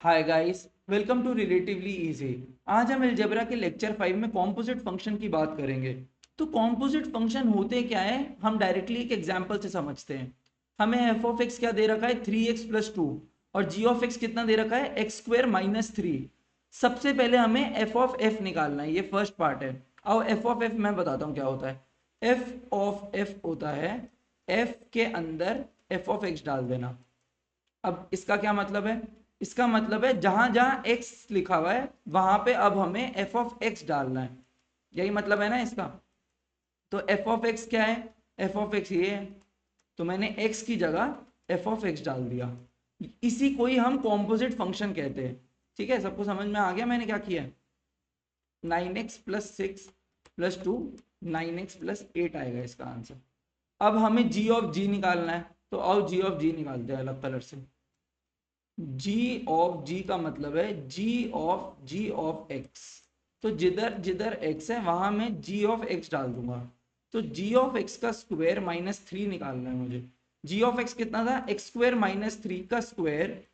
Hi guys, welcome to relatively easy. आज हम algebra के लेक्चर 5 में कॉम्पोजिट फंक्शन की बात करेंगे। तो कॉम्पोजिट फंक्शन होते क्या है, हम डायरेक्टली एक एग्जांपल से समझते हैं। हमें एफ ऑफ एक्स क्या दे रखा है, 3x+2, और जी ऑफ एक्स कितना दे रखा है, x² - 3। सबसे पहले हमें एफ ऑफ एफ निकालना है, ये फर्स्ट पार्ट है। और एफ ऑफ एफ मैं बताता हूँ क्या होता है। एफ ऑफ एफ होता है एफ के अंदर एफ ऑफ एक्स डाल देना। अब इसका क्या मतलब है, इसका मतलब है जहां जहां x लिखा हुआ है वहां पे अब हमें f ऑफ x डालना है। यही मतलब है ना इसका। तो f ऑफ x क्या है, f ऑफ x ये है, तो मैंने x की जगह f ऑफ x डाल दिया। इसी को ही हम कॉम्पोजिट फंक्शन कहते हैं। ठीक है, सबको समझ में आ गया मैंने क्या किया है। 9x+6+2, 9x+8 आएगा इसका आंसर। अब हमें g ऑफ g निकालना है, तो आओ g ऑफ g निकालते हैं अलग कलर से। g ऑफ g का मतलब है g ऑफ x। तो जिधर जिधर x है वहां मैं g ऑफ x डाल दूंगा। तो g ऑफ x का स्क्वायर -3 निकालना है मुझे। g ऑफ x कितना था, x² - 3 का स्क्वायर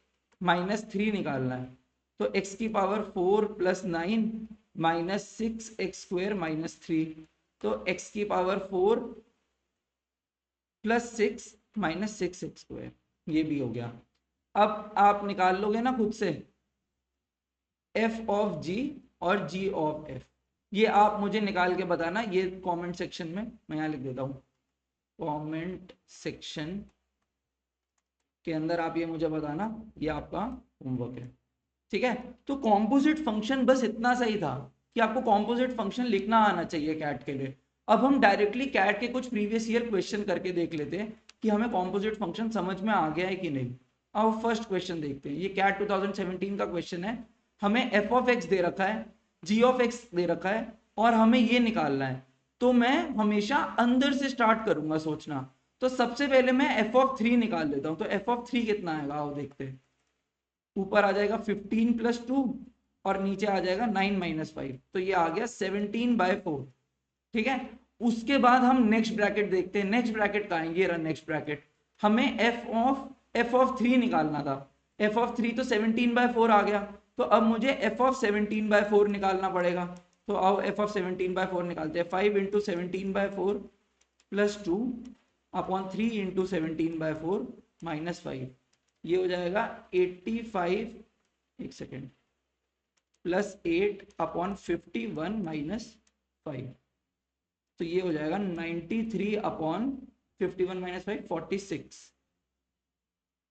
-3 निकालना है। तो x की पावर 4 + 9 -6x² - 3। तो x की पावर 4 + 6 -6x², ये भी हो गया। अब आप निकाल लोगे ना खुद से एफ ऑफ जी और जी ऑफ एफ। ये आप मुझे निकाल के बताना, ये कमेंट सेक्शन में मैं यहाँ लिख देता हूँ। कमेंट सेक्शन के अंदर आप ये मुझे बताना, ये आपका होमवर्क है। ठीक है, तो कॉम्पोजिट फंक्शन बस इतना सही था कि आपको कॉम्पोजिट फंक्शन लिखना आना चाहिए कैट के लिए। अब हम डायरेक्टली कैट के कुछ प्रीवियस ईयर क्वेश्चन करके देख लेते हैं कि हमें कॉम्पोजिट फंक्शन समझ में आ गया है कि नहीं। अब फर्स्ट क्वेश्चन देखते हैं, ये कैट 2017 का क्वेश्चन है। हमें एफ ऑफ एक्स दे रखा है, जी ऑफ एक्स दे रखा है, और हमें ये निकालना है। तो मैं हमेशा अंदर से स्टार्ट करूंगा सोचना। तो सबसे पहले मैं एफ ऑफ 3 निकाल लेता हूँ। तो एफ ऑफ 3 कितना आएगा, आओ देखते हैं। ऊपर आ जाएगा 15+2 और नीचे आ जाएगा 9 - 5, तो ये आ गया 17/4। ठीक है, उसके बाद हम नेक्स्ट ब्रैकेट देखते हैं। नेक्स्ट ब्रैकेट का आएंगे, रन नेक्स्ट ब्रैकेट। हमें एफ ऑफ 3 निकालना था। एफ ऑफ 3 तो 17/4 आ गया। तो अब मुझे एफ ऑफ 17/4 निकालना पड़ेगा। तो आओ एफ ऑफ 17/4 निकालते हैं। 5 × 17/4 + 2 अपॉन 3 × 17/4 -5, ये हो जाएगा 85, एक सेकेंड, +8 अपॉन 51 -5। तो ये हो जाएगा 93 अपॉन 51 -5, 46।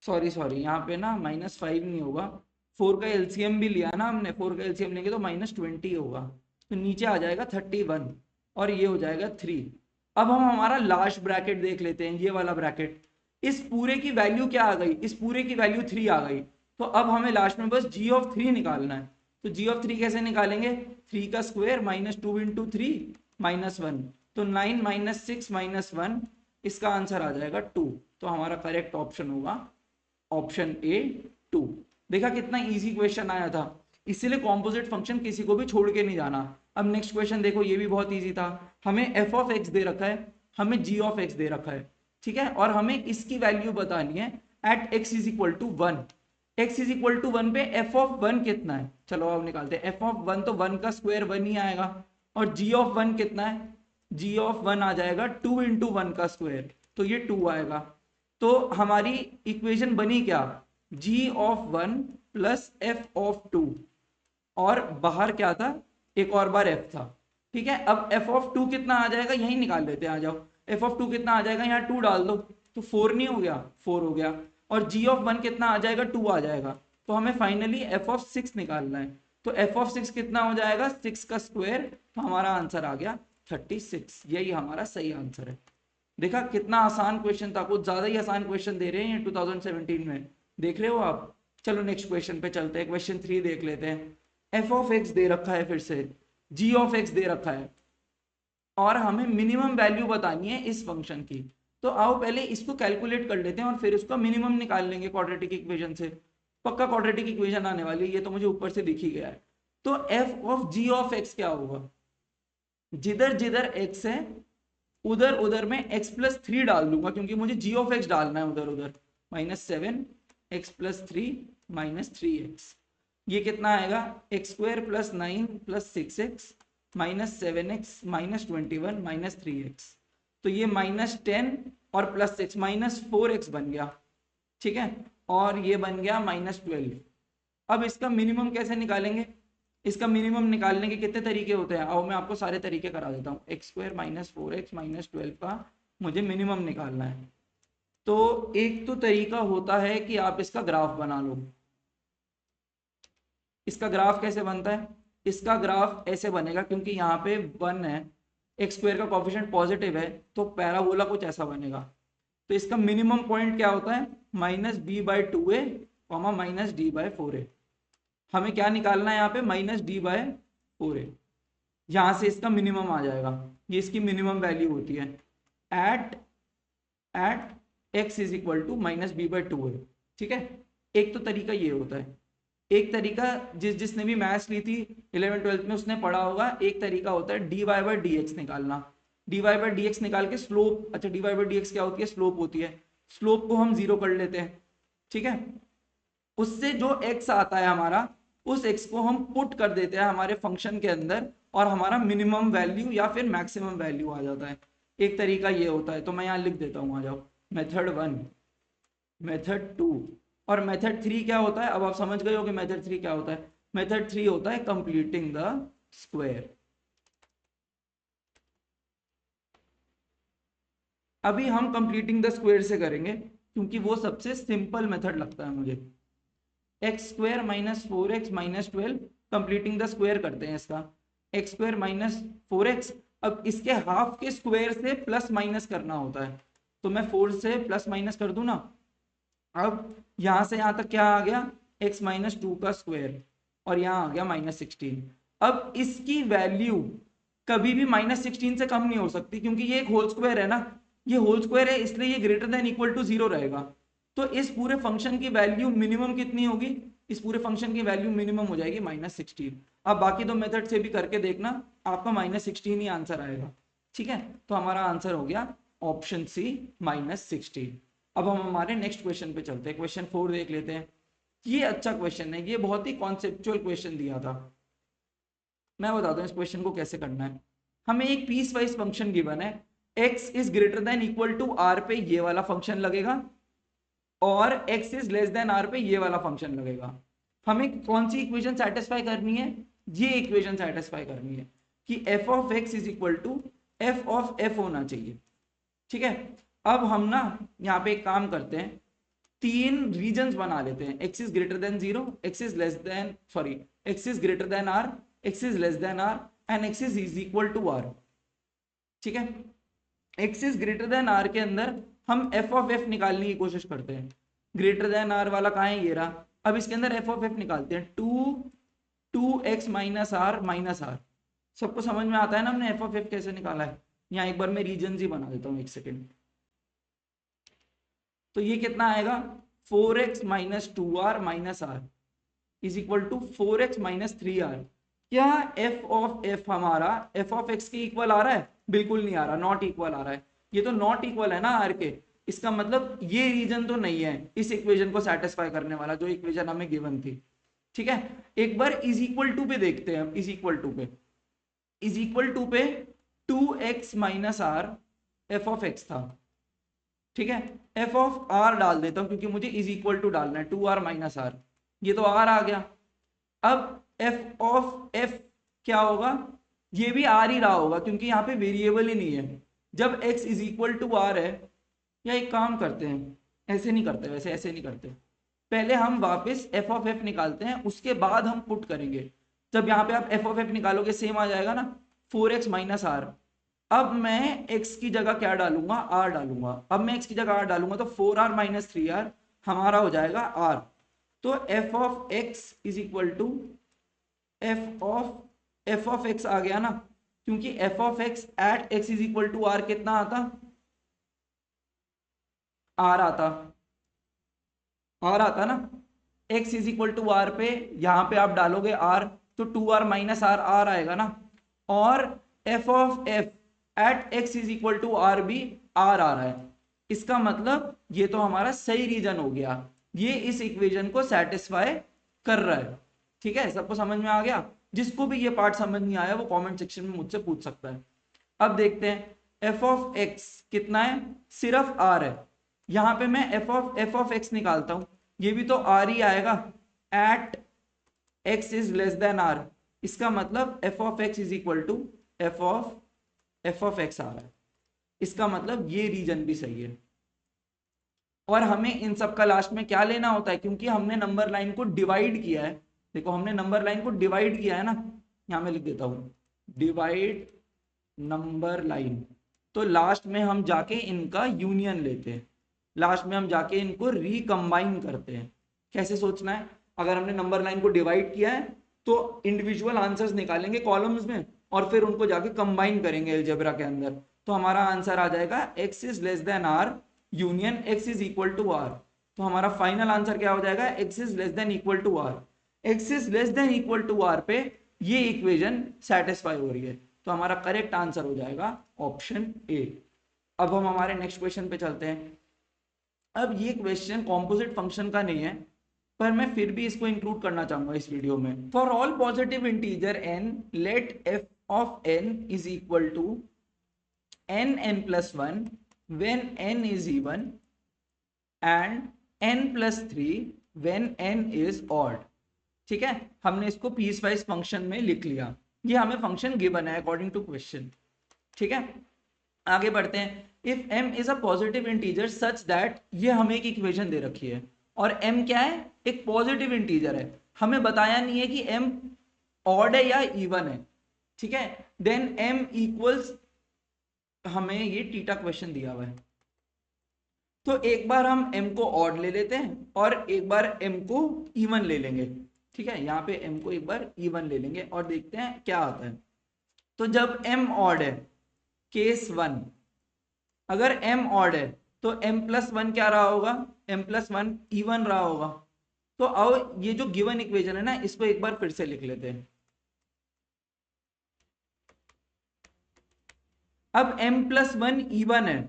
सॉरी यहाँ पे ना -5 नहीं होगा, 4 का एलसीएम भी लिया ना हमने, 4 का एलसीएम लेंगे तो -20 होगा। तो नीचे आ जाएगा 31 और ये हो जाएगा 3। अब हम हमारा लास्ट ब्रैकेट देख लेते हैं, ये वाला ब्रैकेट। इस पूरे की वैल्यू क्या आ गई, इस पूरे की वैल्यू 3 आ गई। तो अब हमें लास्ट में बस जी ऑफ 3 निकालना है। तो जी ऑफ 3 कैसे निकालेंगे, 3 का स्क्वायर -2 × 3 -1। तो 9 - 6 -1, इसका आंसर आ जाएगा 2। तो हमारा करेक्ट ऑप्शन होगा ऑप्शन ए 2। देखा कितना इजी क्वेश्चन आया था, इसीलिए कॉम्पोजिट फंक्शन किसी को भी छोड़ के नहीं जाना। अब नेक्स्ट क्वेश्चन देखो, ये भी बहुत इजी था। हमें एफ ऑफ एक्स दे रखा है, हमें जी ऑफ एक्स दे रखा है। ठीक है, और हमें इसकी वैल्यू बतानी है एट x = 1। x = 1 पे एफ ऑफ 1 कितना है, चलो अब निकालते हैं। एफ ऑफ 1 तो 1 का स्क्वायर 1 ही आएगा। और जी ऑफ 1 कितना है, जी ऑफ 1 आ जाएगा 2 × 1 का स्क्वायर, तो ये 2 आएगा। तो हमारी इक्वेशन बनी क्या, g ऑफ 1 + f ऑफ 2, और बाहर क्या था, एक और बार f था। ठीक है, अब f ऑफ 2 कितना आ जाएगा, यही निकाल लेते हैं, आ जाओ। f ऑफ 2 कितना आ जाएगा, यहाँ 2 डाल दो, तो 4 नहीं हो गया, 4 हो गया। और g ऑफ 1 कितना आ जाएगा, 2 आ जाएगा। तो हमें फाइनली f ऑफ 6 निकालना है। तो f ऑफ 6 कितना हो जाएगा, 6 का स्क्वायर। तो हमारा आंसर आ गया 36। यही हमारा सही आंसर है। देखा कितना आसान क्वेश्चन था, कुछ ज्यादा ही आसान क्वेश्चन दे रहे हैं 2017 में, देख रहे हो आप। चलो नेक्स्ट क्वेश्चन पे चलते हैं, क्वेश्चन 3 देख लेते हैं। एफ ऑफ एक्स दे रखा है, फिर से जी ऑफ एक्स दे रखा है, और हमें मिनिमम वैल्यू बतानी है इस फंक्शन की। तो आओ पहले इसको कैलकुलेट कर लेते हैं और फिर उसका मिनिमम निकाल लेंगे क्वाड्रेटिक इक्वेशन से। पक्का क्वाड्रेटिक इक्वेशन आने वाली है, ये तो मुझे ऊपर से दिख ही गया है। तो F of G of X क्या होगा, जिधर जिधर एक्स है उधर उधर में x+3 डाल दूंगा, क्योंकि मुझे g ऑफ x डालना है उधर उधर। -7 x+3 -3x। ये कितना आएगा, x square plus 9 plus 6x minus 7x minus 21 minus 3x, तो ये -10 और प्लस 6 -4x बन गया, ठीक है, और ये बन गया -12। अब इसका मिनिमम कैसे निकालेंगे, इसका मिनिमम निकालने के कितने तरीके होते हैं, और मैं आपको सारे तरीके करा देता हूँ। एक्स स्क्वायर -4x -12 का मुझे मिनिमम निकालना है। तो एक तो तरीका होता है कि आप इसका ग्राफ बना लो। इसका ग्राफ कैसे बनता है, इसका ग्राफ ऐसे बनेगा, क्योंकि यहाँ पे 1 है, एक्स स्क्वायर का कोफिशिएंट पॉजिटिव है, तो पैराबोला कुछ ऐसा बनेगा। तो इसका मिनिमम पॉइंट क्या होता है, -b/2a -d/4a। हमें क्या निकालना है यहाँ पे, -d/4a। यहाँ से इसका मिनिमम आ जाएगा, ये इसकी मिनिमम वैल्यू होती है at x is equal to -b/2a, ठीक है। एक तो तरीका ये होता है, एक तरीका जिसने भी मैथ्स ली थी 11th-12th में उसने पढ़ा होगा, एक तरीका होता है dy/dx निकालना। dy/dx निकाल के स्लोप, अच्छा dy/dx क्या होती है, स्लोप होती है, स्लोप को हम 0 कर लेते हैं, ठीक है। उससे जो x आता है हमारा, उस x को हम पुट कर देते हैं हमारे फंक्शन के अंदर, और हमारा मिनिमम वैल्यू या फिर मैक्सिमम वैल्यू आ जाता है। एक तरीका ये होता है, तो मैं यहाँ लिख देता हूँ, आ जाओ, मेथड 1, मेथड 2 और मेथड 3 क्या होता है। अब आप समझ गए हो कि मेथड 3 क्या होता है। मेथड 3 होता है कंप्लीटिंग द स्क्वायर। अभी हम कंप्लीटिंग द स्क्वायर से करेंगे, क्योंकि वो सबसे सिंपल मेथड लगता है मुझे। X square -4x -12, completing the square करते हैं इसका, एक्स स्क्वायर -4x। अब इसके हाफ के स्क्वायर से प्लस माइनस करना होता है, तो मैं 4 से प्लस माइनस कर दूं ना। अब यहां से यहां तक क्या आ गया, x -2 का स्क्वायर, और यहां आ गया -16। अब इसकी वैल्यू कभी भी -16 से कम नहीं हो सकती, क्योंकि ये एक होल स्क्वायर है ना, ये होल स्क्वायर है, इसलिए ये ग्रेटर देन इक्वल टू 0 रहेगा। तो इस पूरे फंक्शन की वैल्यू मिनिमम कितनी होगी, इस पूरे फंक्शन की वैल्यू मिनिमम हो जाएगी -16। अब बाकी दो मेथड से भी करके देखना, आपका -16 ही आंसर आएगा, ठीक है। तो हमारा आंसर हो गया ऑप्शन सी -16। अब हम हमारे नेक्स्ट क्वेश्चन पे चलते हैं, क्वेश्चन 4 देख लेते हैं। ये अच्छा क्वेश्चन है, ये बहुत ही कॉन्सेप्चुअल क्वेश्चन दिया था। मैं बताता हूँ इस क्वेश्चन को कैसे करना है। हमें एक पीस वाइज फंक्शन गिवन है, x is greater than equal to r पे ये वाला फंक्शन लगेगा, और x is less than r पे ये वाला फंक्शन लगेगा। हमें कौन सी इक्वेशन सेटिस्फाई करनी है, ये इक्वेशन सेटिस्फाई करनी है कि f of x is equal to f of f होना चाहिए, ठीक है। अब हम ना यहाँ पे एक काम करते हैं, तीन रीजन्स बना लेते हैं, x is greater than 0, x is less than sorry x is greater than r, x is less than r and x is equal to r, ठीक है। x is greater than r के अंदर हम f of f निकालने की कोशिश करते हैं। ग्रेटर देन r वाला कहाँ है, ये रहा। अब इसके अंदर f ऑफ f निकालते हैं, 2x माइनस r। सबको समझ में आता है ना हमने f ऑफ f कैसे निकाला है। यहाँ एक बार मैं रीजन ही बना देता हूँ, एक सेकेंड। तो ये कितना आएगा, 4x minus 2r minus r is equal to 4x minus 3r। क्या f ऑफ f हमारा f ऑफ x के इक्वल आ रहा है, बिल्कुल नहीं आ रहा, नॉट इक्वल आ रहा है। ये तो नॉट इक्वल है ना r के, इसका मतलब ये रीजन तो नहीं है इस इक्वेशन को सेटिस्फाई करने वाला, जो इक्वेशन हमें गिवन थी, ठीक है। एक बार इज इक्वल टू पे देखते हैं, इज इक्वल टू पे, इज इक्वल टू पे 2x minus r f of x था, ठीक है। f ऑफ r डाल देता हूं, क्योंकि मुझे इज इक्वल टू डालना है, 2r माइनस r, ये तो r आ गया। अब f ऑफ f क्या होगा, ये भी r ही रहा होगा, क्योंकि यहाँ पे वेरिएबल ही नहीं है। जब x is equal to r है, या एक काम करते हैं, ऐसे नहीं करते, वैसे ऐसे नहीं करते, पहले हम वापस f ऑफ f निकालते हैं, उसके बाद हम पुट करेंगे। जब यहाँ पे आप f ऑफ f निकालोगे सेम आ जाएगा ना, 4x माइनस r। अब मैं x की जगह क्या डालूंगा, r डालूंगा। अब मैं x की जगह r डालूंगा तो 4r माइनस 3r हमारा हो जाएगा r। तो f of x is equal to f of x आ गया ना, क्योंकि f of x at x is equal to r कितना आता, r आता ना। x is equal to r पे यहाँ पे आप डालोगे r, तो 2r माइनस r आएगा ना, और f of f at x is equal to r भी r आ रहा है। इसका मतलब ये तो हमारा सही रीजन हो गया, ये इस इक्वेशन को सेटिस्फाई कर रहा है। ठीक है, सबको समझ में आ गया? जिसको भी ये पार्ट समझ नहीं आया वो कमेंट सेक्शन में मुझसे पूछ सकता है। अब देखते हैं एफ ऑफ एक्स कितना है, सिर्फ आर है। यहाँ पे मैं एफ ऑफ एक्स निकालता हूँ, ये भी तो आर ही आएगा, at x is less than R. इसका मतलब f of x is equal to f of x आ रहा है। इसका मतलब ये रीजन भी सही है। और हमें इन सब का लास्ट में क्या लेना होता है, क्योंकि हमने नंबर लाइन को डिवाइड किया है। देखो हमने नंबर लाइन को डिवाइड किया है ना, यहां मैं लिख देता हूं डिवाइड नंबर लाइन। तो लास्ट में हम जाके इनका यूनियन लेते हैं, लास्ट में हम जाके इनको रिकंबाइन करते हैं। कैसे सोचना है, अगर हमने नंबर लाइन को डिवाइड किया है तो इंडिविजुअल आंसर्स निकालेंगे कॉलम्स में और फिर उनको जाके कंबाइन करेंगे अलजेब्रा के अंदर। तो हमारा आंसर आ जाएगा x is less than R union x is equal to R. तो हमारा फाइनल आंसर क्या हो जाएगा, x is less than equal to R. x is less than equal to R पे ये इक्वेशन सेटिस्फाई हो रही है, तो हमारा करेक्ट आंसर हो जाएगा ऑप्शन ए। अब हम हमारे नेक्स्ट क्वेश्चन पे चलते हैं। अब ये क्वेश्चन कॉम्पोजिट फंक्शन का नहीं है, पर मैं फिर भी इसको इंक्लूड करना चाहूंगा इस वीडियो में। For all positive integer n let f of n is equal to n plus 1 when n is even and n plus 3 when n is odd। ठीक है, हमने इसको पीस वाइज फंक्शन में लिख लिया, ये हमें फंक्शन गिवन है अकॉर्डिंग टू क्वेश्चन। ठीक है, आगे बढ़ते हैं। If m is a positive integer such that, ये हमें एक इक्वेशन दे रखी है और m क्या है, एक पॉजिटिव इंटीजर है। हमें बताया नहीं है कि m ऑड है या इवन है। ठीक है, देन m इक्वल्स, हमें ये टीटा क्वेश्चन दिया हुआ है, तो एक बार हम m को ऑड ले लेते हैं और एक बार m को इवन ले लेंगे। ठीक है, यहाँ पे m को एक बार इवन ले लेंगे और देखते हैं क्या आता है। तो जब m ऑड है, केस 1, अगर m ऑड है तो m प्लस 1 क्या रहा होगा, m प्लस 1 इवन रहा होगा। तो आओ ये जो गिवन इक्वेशन है ना, इसको एक बार फिर से लिख लेते हैं। अब m प्लस 1 इवन है,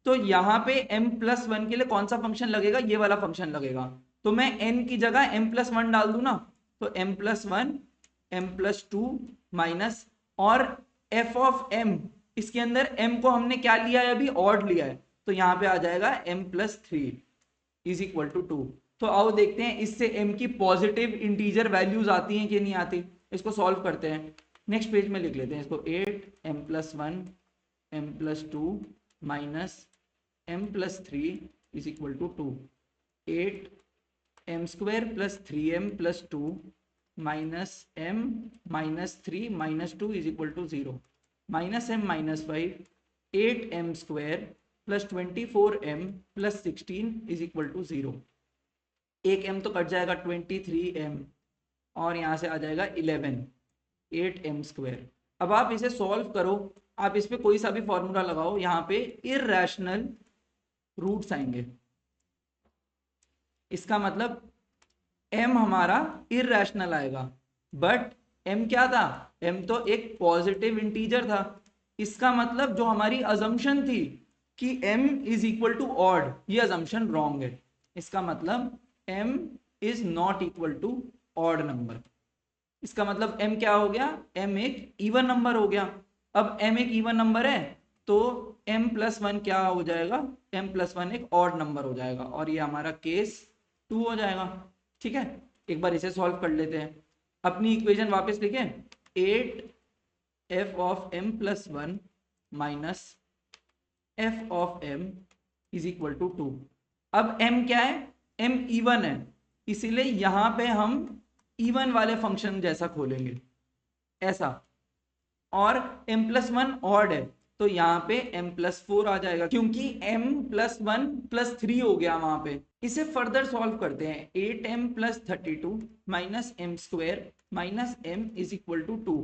तो यहाँ पे m प्लस 1 के लिए कौन सा फंक्शन लगेगा, ये वाला फंक्शन लगेगा। तो मैं n की जगह m प्लस 1 डाल दूं ना, तो m plus 1 m plus 2 minus, और f ऑफ m, इसके अंदर m को हमने क्या लिया है, अभी ऑड लिया है, तो यहाँ पे आ जाएगा m plus 3 is equal to 2। तो आओ देखते हैं इससे m की पॉजिटिव इंटीजर वैल्यूज आती हैं कि नहीं आती, इसको सॉल्व करते हैं। नेक्स्ट पेज में लिख लेते हैं इसको, 8 m plus 1 m plus 2 minus m plus 3 is equal to 2, 8 m square plus 3m plus 2 minus m minus 3 minus 2 is equal to 0, minus m minus 5, 8m square plus 24m plus 16 is equal to 0। एक m तो cut जाएगा 23m और यहाँ से आ जाएगा 11, 8m square. अब आप इसे सॉल्व करो, आप इस पे कोई सा भी फॉर्मूला लगाओ, यहाँ पे इररेशनल रूट्स आएंगे। इसका मतलब m हमारा इररेशनल आएगा, बट m क्या था, m तो एक पॉजिटिव इंटीजर था। इसका मतलब जो हमारी अजम्पशन थी कि m is equal to odd, ये अजम्पशन रॉन्ग है। इसका मतलब m is not equal to odd number. इसका मतलब m क्या हो गया, m एक इवन नंबर हो गया। अब m एक इवन नंबर है तो m प्लस 1 क्या हो जाएगा, m प्लस 1 एक ऑड नंबर हो जाएगा और ये हमारा केस 2 हो जाएगा। ठीक है, एक बार इसे सॉल्व कर लेते हैं। अपनी इक्वेशन वापस लिखें, 8 f of m plus 1 minus f of m is equal to 2। अब m क्या है, m इवन है, इसीलिए यहां पे हम इवन वाले फंक्शन जैसा खोलेंगे ऐसा, और m प्लस 1 ऑड है तो यहाँ पे m प्लस 4 आ जाएगा, क्योंकि m प्लस 1 प्लस 3 हो गया वहां पे। इसे फर्दर सॉल्व करते हैं, 8m plus 32 minus m square minus m is equal to 2,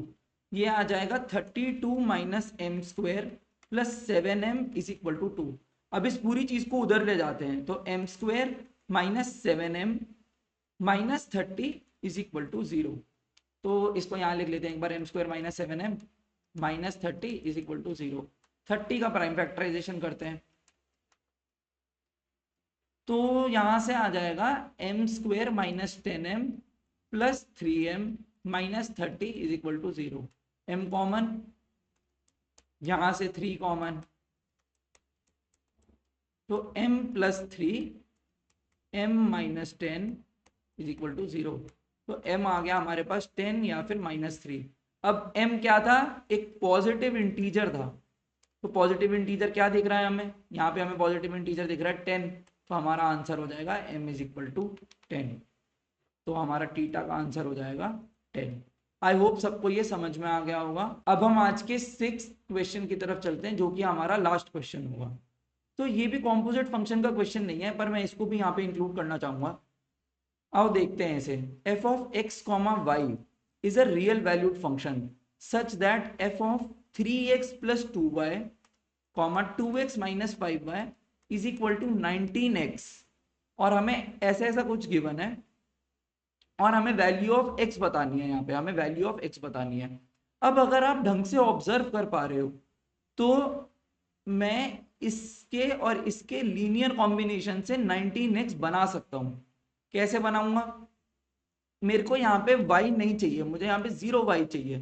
ये आ जाएगा 32 minus m square plus 7m is equal to 2। अब इस पूरी चीज को उधर ले जाते हैं, तो m square minus 7m minus 30 is equal to 0। तो इसको यहाँ लिख लेते हैं एक बार, m square minus 7m minus 30 is equal to 0। 30 का प्राइम फैक्टराइजेशन करते हैं तो यहां से आ जाएगा m square minus 10m plus 3m minus 30 is equal to 0। m common, यहां से 3 कॉमन, तो m plus 3 m minus 10 is equal to 0। तो m आ गया हमारे पास 10 या फिर माइनस 3। अब m क्या था, एक पॉजिटिव इंटीजर था, तो पॉजिटिव इंटीजर क्या दिख रहा है हमें, यहाँ पे हमें पॉजिटिव इंटीजर दिख रहा है 10, तो हमारा आंसर हो जाएगा m इज इक्वल टू 10। तो हमारा थीटा का आंसर हो जाएगा 10। आई होप सबको ये समझ में आ गया होगा। अब हम आज के 6th क्वेश्चन की तरफ चलते हैं, जो कि हमारा लास्ट क्वेश्चन होगा। तो ये भी कॉम्पोजिट फंक्शन का क्वेश्चन नहीं है, पर मैं इसको भी यहाँ पे इंक्लूड करना चाहूंगा। आओ देखते हैं इसे। f of x, y is a real valued function such that f of 3x plus 2y, 2x minus 5y is equal to 19x, और हमें ऐसा ऐसा कुछ गिवन है और हमें वैल्यू ऑफ x बतानी है। यहाँ पे हमें वैल्यू ऑफ x बतानी है। अब अगर आप ढंग से ऑब्जर्व कर पा रहे हो तो मैं इसके और इसके लीनियर कॉम्बिनेशन से 19x बना सकता हूं। कैसे बनाऊंगा, मेरे को यहाँ पे y नहीं चाहिए, मुझे यहाँ पे 0y चाहिए।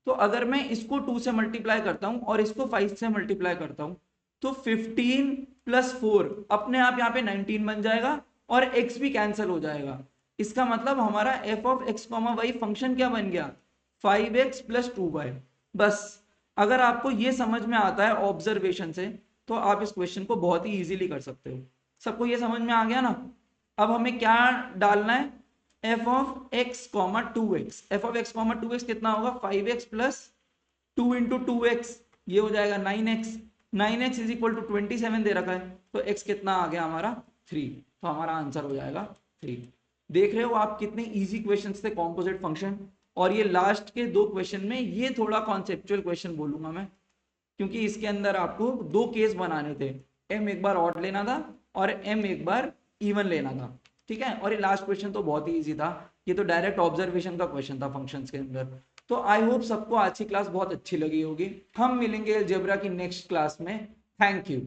तो अगर मैं इसको 2 से मल्टीप्लाई करता हूँ और इसको 5 से मल्टीप्लाई करता हूँ, तो 15 प्लस 4 अपने आप यहाँ पे 19 बन जाएगा और x भी कैंसिल हो जाएगा। इसका मतलब हमारा f of x, y function क्या बन गया, 5x प्लस 2y। बस अगर आपको ये समझ में आता है ऑब्जर्वेशन से, तो आप इस क्वेश्चन को बहुत ही इजीली कर सकते हो। सबको ये समझ में आ गया ना। अब हमें क्या डालना है, f of x, 2x। f of x, 2x कितना होगा, 5x प्लस 2 इंटू 2x, ये हो जाएगा 9x। 9x is equal to 27 दे रखा है, तो x कितना आ गया हमारा 3, तो हमारा आंसर हो जाएगा 3। देख रहे हो आप कितने इजी क्वेश्चंस थे कॉम्पोजिट फंक्शन। और ये लास्ट के 2 क्वेश्चन में ये थोड़ा कॉन्सेप्चुअल क्वेश्चन बोलूंगा मैं, क्योंकि इसके अंदर आपको 2 केस बनाने थे, m एक बार ऑड लेना था और m एक बार इवन लेना था। ठीक है, और ये लास्ट क्वेश्चन तो बहुत ही इजी था, ये तो डायरेक्ट ऑब्जर्वेशन का क्वेश्चन था फंक्शंस के अंदर। तो आई होप सबको आज की क्लास बहुत अच्छी लगी होगी। हम मिलेंगे अलजेब्रा की नेक्स्ट क्लास में। Thank you.